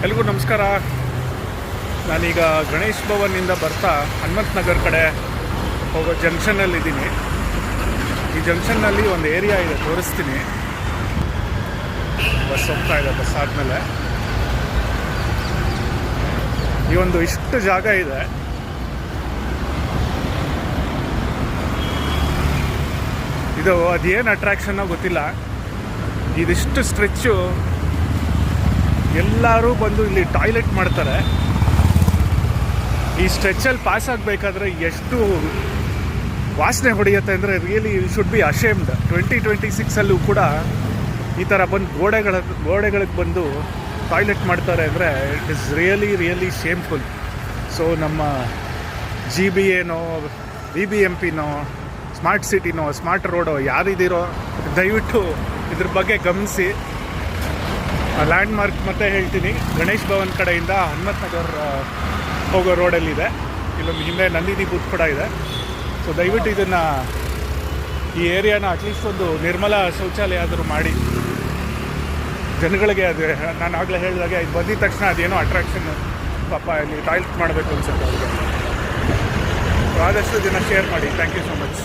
ಎಲ್ರಿಗೂ ನಮಸ್ಕಾರ. ನಾನೀಗ ಗಣೇಶ್ ಭವನಿಂದ ಬರ್ತಾ ಹನುಮಂತ ನಗರ್ ಕಡೆ ಹೋಗೋ ಜಂಕ್ಷನ್ನಲ್ಲಿದ್ದೀನಿ. ಈ ಜಂಕ್ಷನ್ನಲ್ಲಿ ಒಂದು ಏರಿಯಾ ಇದೆ, ತೋರಿಸ್ತೀನಿ. ಬಸ್ ಹೋಗ್ತಾ ಇದೆ, ಬಸ್ ಆದಮೇಲೆ ಈ ಒಂದು ಇಷ್ಟು ಜಾಗ ಇದೆ. ಇದು ಅದೇನು ಅಟ್ರಾಕ್ಷನ್ನೋ ಗೊತ್ತಿಲ್ಲ. ಇದಿಷ್ಟು ಸ್ಟ್ರೆಚ್ಚು ಎಲ್ಲರೂ ಬಂದು ಇಲ್ಲಿ ಟಾಯ್ಲೆಟ್ ಮಾಡ್ತಾರೆ. ಈ ಸ್ಟ್ರೆಚ್ಚಲ್ಲಿ ಪಾಸ್ ಆಗಬೇಕಾದ್ರೆ ಎಷ್ಟು ವಾಸನೆ ಹೊಡೆಯುತ್ತೆ ಅಂದರೆ ರಿಯಲಿ ಶುಡ್ ಬಿ ಅಶೇಮ್ಡ್. 2026 ಕೂಡ ಈ ಥರ ಬಂದು ಗೋಡೆಗಳಿಗೆ ಬಂದು ಟಾಯ್ಲೆಟ್ ಮಾಡ್ತಾರೆ ಅಂದರೆ it is really shameful. So ನಮ್ಮ GBAನೋ BBMPನೋ ಸ್ಮಾರ್ಟ್ ಸಿಟಿನೋ ಸ್ಮಾರ್ಟ್ ರೋಡೋ ಯಾರಿದ್ದೀರೋ ದಯವಿಟ್ಟು ಇದ್ರ ಬಗ್ಗೆ ಗಮನಿಸಿ. ಲ್ಯಾಂಡ್ ಮಾರ್ಕ್ ಮತ್ತೆ ಹೇಳ್ತೀನಿ, ಗಣೇಶ್ ಭವನ್ ಕಡೆಯಿಂದ ಹನುಮಂತ ನಗರ್ ಹೋಗೋ ರೋಡಲ್ಲಿದೆ. ಇಲ್ಲೊಂದು ಹಿಂದೆ ನಂದಿನಿ ಬೂತ್ ಕೂಡ ಇದೆ. ಸೊ ದಯವಿಟ್ಟು ಇದನ್ನು, ಈ ಏರಿಯಾನ ಅಟ್ಲೀಸ್ಟ್ ಒಂದು ನಿರ್ಮಲ ಶೌಚಾಲಯ ಆದರೂ ಮಾಡಿ ಜನಗಳಿಗೆ. ಅದು ನಾನು ಆಗಲೇ ಹೇಳಿದಾಗೆ ಇದು ಬಂದಿದ ತಕ್ಷಣ ಅದೇನೋ ಅಟ್ರಾಕ್ಷನ್, ಪಾಪ ಇಲ್ಲಿ ಟಾಯ್ಲೆಟ್ ಮಾಡಬೇಕು ಅನ್ಸುತ್ತೆ ಅವ್ರಿಗೆ. ಆದಷ್ಟು ಇದನ್ನು ಶೇರ್ ಮಾಡಿ. Thank you so much.